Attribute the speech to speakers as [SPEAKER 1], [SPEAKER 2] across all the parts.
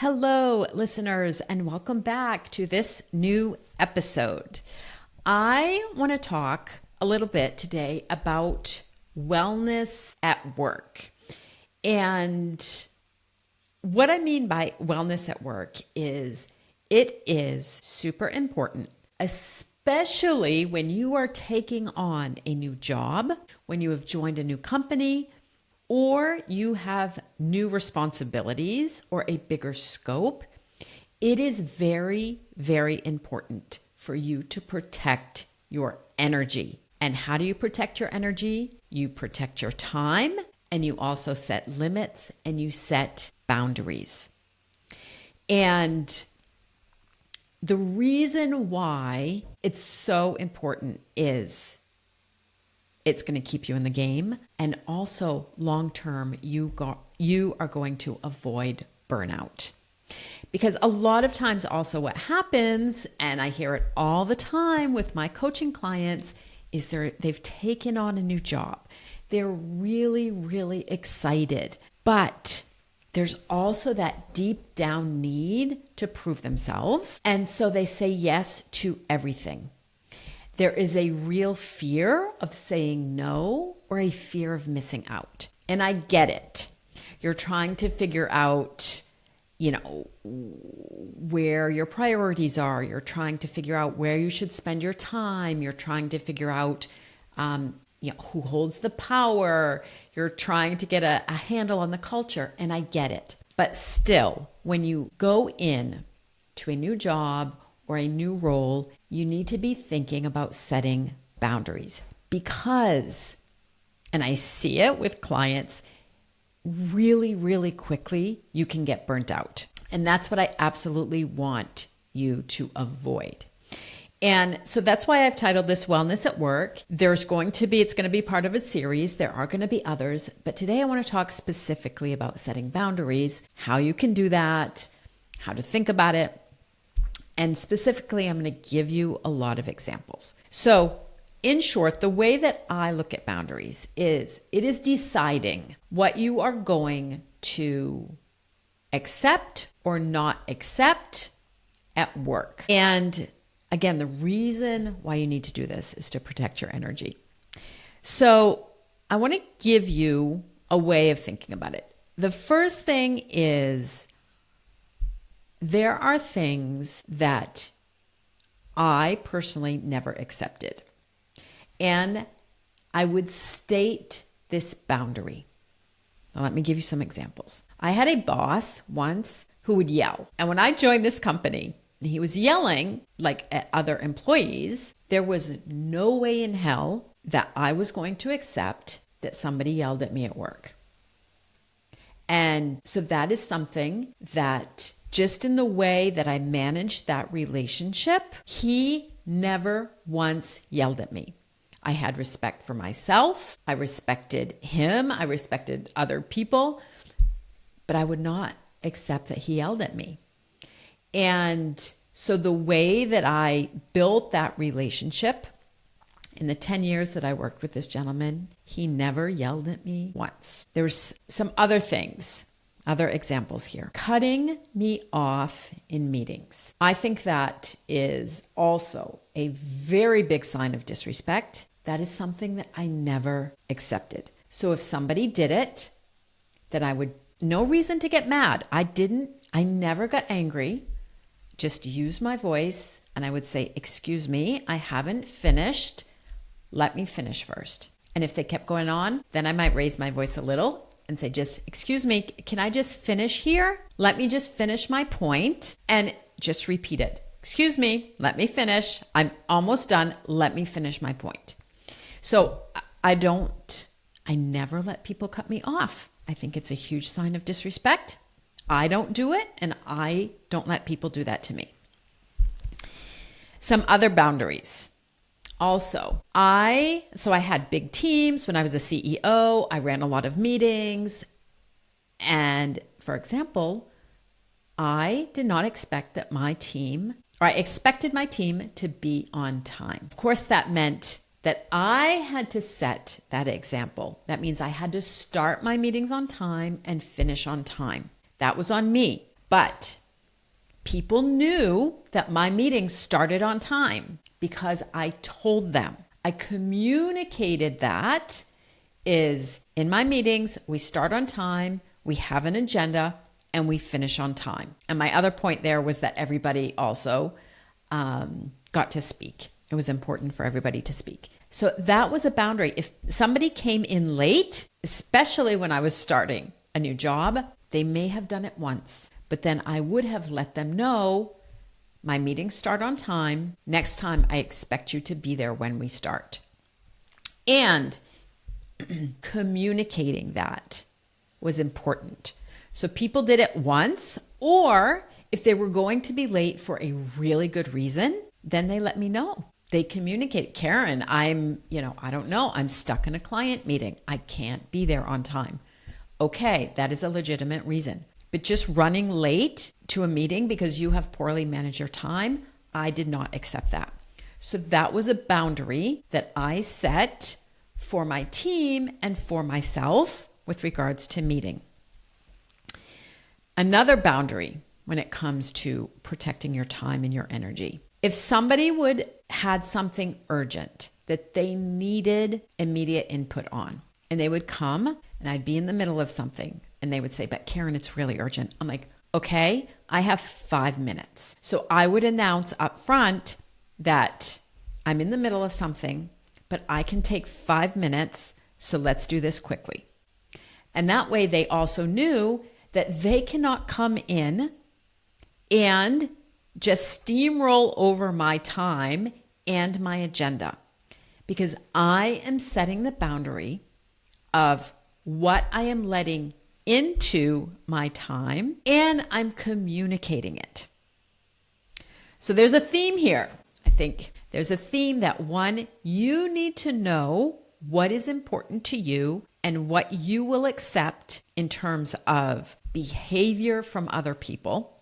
[SPEAKER 1] Hello, listeners, and welcome back to this new episode. I want to talk a little bit today about wellness at work. And what I mean by wellness at work is it is super important, especially when you are taking on a new job, when you have joined a new company, or you have new responsibilities or a bigger scope. It is very, very important for you to protect your energy. And how do you protect your energy? You protect your time, and you also set limits and you set boundaries. And the reason why it's so important is it's going to keep you in the game. And also long-term, you are going to avoid burnout. Because a lot of times also what happens, and I hear it all the time with my coaching clients, is they've taken on a new job. They're really, really excited. But there's also that deep down need to prove themselves. And so they say yes to everything. There is a real fear of saying no or a fear of missing out. And I get it. You're trying to figure out, where your priorities are. You're trying to figure out where you should spend your time. You're trying to figure out, who holds the power. You're trying to get a handle on the culture. And I get it. But still, when you go in to a new job or a new role, you need to be thinking about setting boundaries because, and I see it with clients, really, really quickly, you can get burnt out. And that's what I absolutely want you to avoid. And so that's why I've titled this Wellness at Work. It's going to be part of a series. There are going to be others, but today I want to talk specifically about setting boundaries, how you can do that, how to think about it. And specifically, I'm going to give you a lot of examples. So in short, the way that I look at boundaries is it is deciding what you are going to accept or not accept at work. And again, the reason why you need to do this is to protect your energy. So I want to give you a way of thinking about it. The first thing is there are things that I personally never accepted. And I would state this boundary. Now, let me give you some examples. I had a boss once who would yell. And when I joined this company, and he was yelling like at other employees, there was no way in hell that I was going to accept that somebody yelled at me at work. And so that is something that just in the way that I managed that relationship, he never once yelled at me. I had respect for myself. I respected him. I respected other people, but I would not accept that he yelled at me. And so the way that I built that relationship in the 10 years that I worked with this gentleman, he never yelled at me once. There's some other things, other examples here. Cutting me off in meetings. I think that is also a very big sign of disrespect. That is something that I never accepted. So if somebody did it, then no reason to get mad. I never got angry, just used my voice and I would say, "Excuse me, I haven't finished. Let me finish first." And if they kept going on, then I might raise my voice a little and say, "Just excuse me, can I just finish here? Let me just finish my point," and just repeat it. "Excuse me, let me finish. I'm almost done. Let me finish my point." So I never let people cut me off. I think it's a huge sign of disrespect. I don't do it, and I don't let people do that to me. Some other boundaries. Also, I had big teams when I was a CEO. I ran a lot of meetings. And for example, I did not expect that my team, or I expected my team to be on time. Of course, that meant that I had to set that example. That means I had to start my meetings on time and finish on time. That was on me. But people knew that my meetings started on time because I told them. I communicated that is in my meetings, we start on time, we have an agenda, and we finish on time. And my other point there was that everybody also got to speak. It was important for everybody to speak. So that was a boundary. If somebody came in late, especially when I was starting a new job, they may have done it once, but then I would have let them know my meetings start on time. Next time, I expect you to be there when we start. And communicating that was important. So people did it once, or if they were going to be late for a really good reason, then they let me know. They communicate, Karen, I don't know, I'm stuck in a client meeting. I can't be there on time. Okay, that is a legitimate reason. But just running late to a meeting because you have poorly managed your time, I did not accept that. So that was a boundary that I set for my team and for myself with regards to meeting. Another boundary when it comes to protecting your time and your energy. If somebody had something urgent that they needed immediate input on, and they would come and I'd be in the middle of something and they would say, but Karen, it's really urgent. I'm like, okay, I have 5 minutes. So I would announce up front that I'm in the middle of something, but I can take 5 minutes. So let's do this quickly. And that way they also knew that they cannot come in and just steamroll over my time and my agenda, because I am setting the boundary of what I am letting into my time and I'm communicating it. So there's a theme here. I think there's a theme that one, you need to know what is important to you and what you will accept in terms of behavior from other people.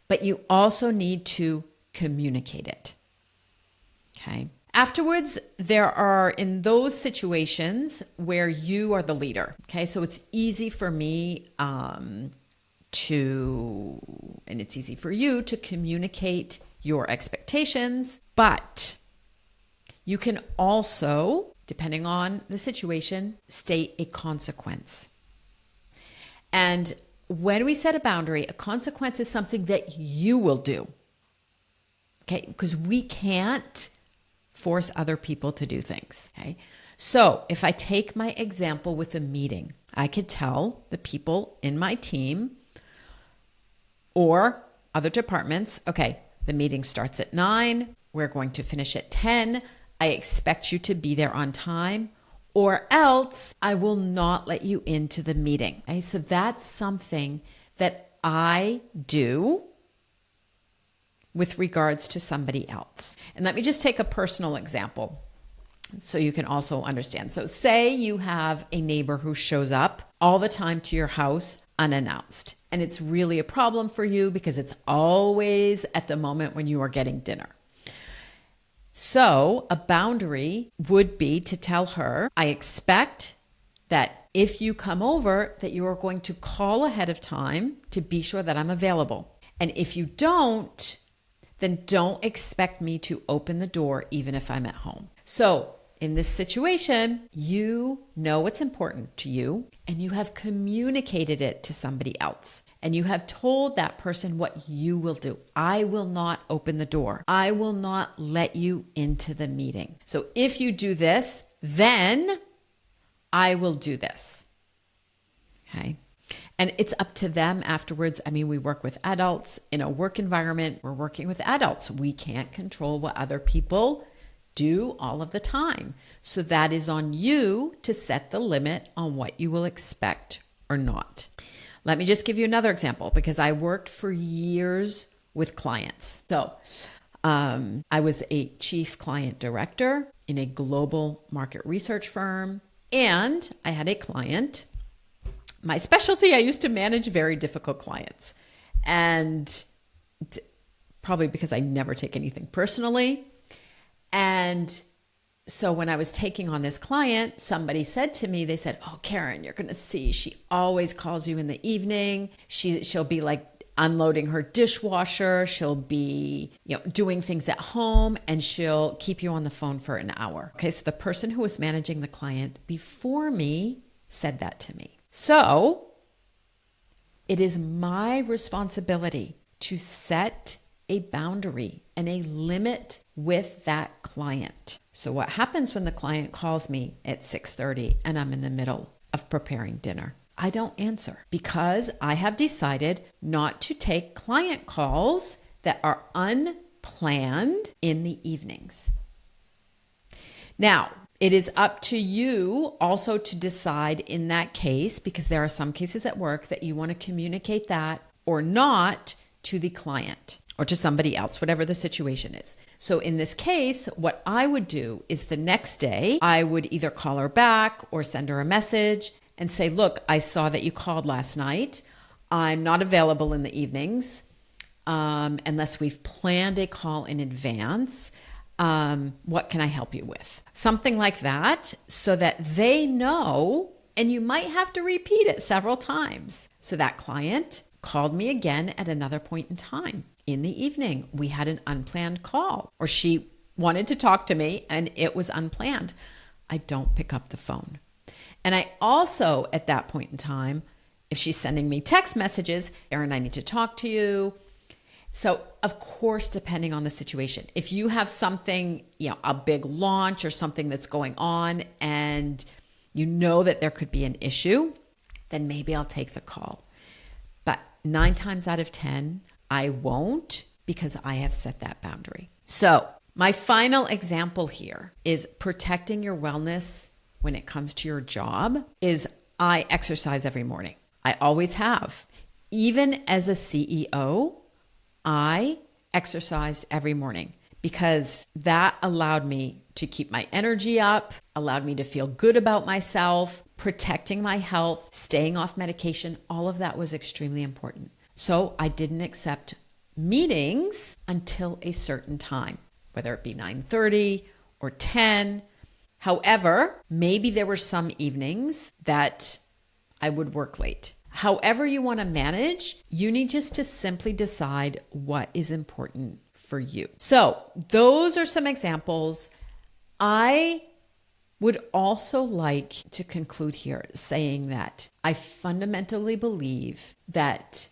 [SPEAKER 1] But you also need to communicate it. Okay. Afterwards, there are in those situations where you are the leader. Okay. So it's easy for me and it's easy for you to communicate your expectations, but you can also, depending on the situation, state a consequence. And when we set a boundary, a consequence is something that you will do. Okay, because we can't force other people to do things. Okay, so if I take my example with a meeting, I could tell the people in my team or other departments, okay, the meeting starts at 9, we're going to finish at 10. I expect you to be there on time, or else I will not let you into the meeting. Okay? So that's something that I do with regards to somebody else. And let me just take a personal example so you can also understand. So say you have a neighbor who shows up all the time to your house unannounced, and it's really a problem for you because it's always at the moment when you are getting dinner. So a boundary would be to tell her, I expect that if you come over, that you are going to call ahead of time to be sure that I'm available. And if you don't, then don't expect me to open the door even if I'm at home. So in this situation, you know what's important to you and you have communicated it to somebody else. And you have told that person what you will do. I will not open the door. I will not let you into the meeting. So if you do this, then I will do this. Okay. And it's up to them afterwards. I mean, we work with adults in a work environment. We're working with adults. We can't control what other people do all of the time. So that is on you to set the limit on what you will expect or not. Let me just give you another example because I worked for years with clients. So I was a chief client director in a global market research firm, and I had a client. My specialty, I used to manage very difficult clients, and probably because I never take anything personally. And So when I was taking on this client, somebody said to me, they said, "Oh, Karen, you're going to see, she always calls you in the evening. She'll be like unloading her dishwasher. She'll be, doing things at home, and she'll keep you on the phone for an hour." Okay. So the person who was managing the client before me said that to me. So it is my responsibility to set a boundary and a limit with that client. So what happens when the client calls me at 6:30 and I'm in the middle of preparing dinner? I don't answer because I have decided not to take client calls that are unplanned in the evenings. Now, it is up to you also to decide in that case, because there are some cases at work that you want to communicate that or not to the client or to somebody else, whatever the situation is. So in this case, what I would do is the next day, I would either call her back or send her a message and say, "Look, I saw that you called last night. I'm not available in the evenings unless we've planned a call in advance. What can I help you with?" Something like that, so that they know, and you might have to repeat it several times. So that client called me again at another point in time in the evening. We had an unplanned call, or she wanted to talk to me and it was unplanned. I don't pick up the phone. And I also, at that point in time, if she's sending me text messages, "Erin, I need to talk to you." So of course, depending on the situation, if you have something, a big launch or something that's going on and you know that there could be an issue, then maybe I'll take the call. But 9 times out of 10, I won't, because I have set that boundary. So my final example here is protecting your wellness when it comes to your job is I exercise every morning. I always have. Even as a CEO, I exercised every morning because that allowed me to keep my energy up, allowed me to feel good about myself, protecting my health, staying off medication. All of that was extremely important. So I didn't accept meetings until a certain time, whether it be 9:30 or 10. However, maybe there were some evenings that I would work late. However you want to manage, you need just to simply decide what is important for you. So those are some examples. I would also like to conclude here saying that I fundamentally believe that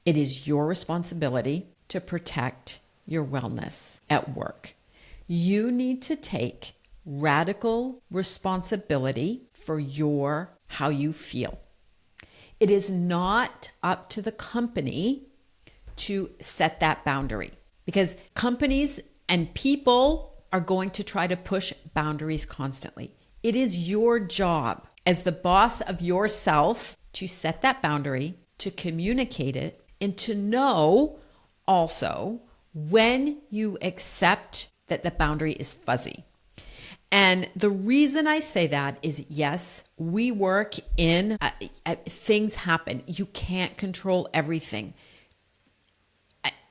[SPEAKER 1] it is your responsibility to protect your wellness at work. You need to take radical responsibility for how you feel. It is not up to the company to set that boundary, because companies and people are going to try to push boundaries constantly. It is your job as the boss of yourself to set that boundary, to communicate it, and to know also when you accept that the boundary is fuzzy. And the reason I say that is, yes, we work in, things happen. You can't control everything.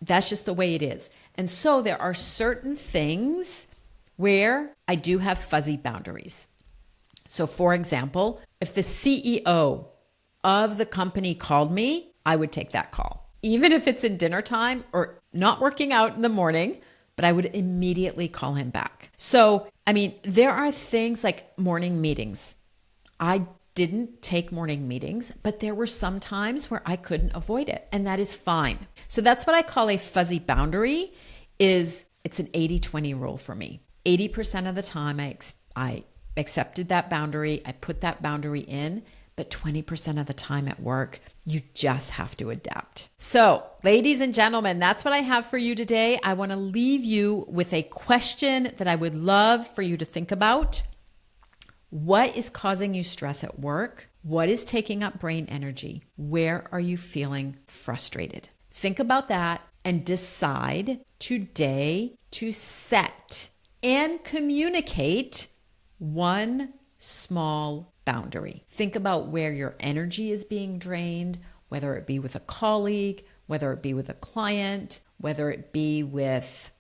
[SPEAKER 1] That's just the way it is. And so there are certain things where I do have fuzzy boundaries. So for example, if the CEO of the company called me, I would take that call. Even if it's in dinner time or not working out in the morning, but I would immediately call him back. So, there are things like morning meetings. I didn't take morning meetings, but there were some times where I couldn't avoid it, and that is fine. So that's what I call a fuzzy boundary. It's an 80-20 rule for me. 80% of the time I accepted that boundary, I put that boundary in, but 20% of the time at work, you just have to adapt. So, ladies and gentlemen, that's what I have for you today. I want to leave you with a question that I would love for you to think about. What is causing you stress at work? What is taking up brain energy? Where are you feeling frustrated? Think about that and decide today to set and communicate one small boundary. Think about where your energy is being drained, whether it be with a colleague, whether it be with a client, whether it be with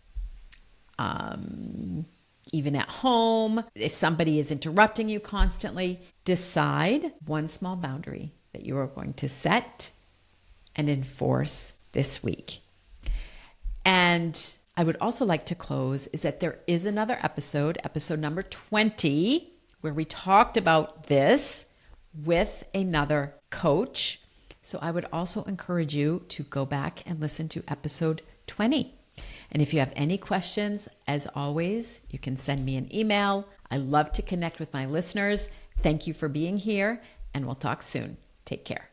[SPEAKER 1] even at home, if somebody is interrupting you constantly, decide one small boundary that you are going to set and enforce this week. And I would also like to close is that there is another episode number 20, where we talked about this with another coach. So I would also encourage you to go back and listen to episode 20. And if you have any questions, as always, you can send me an email. I love to connect with my listeners. Thank you for being here, and we'll talk soon. Take care.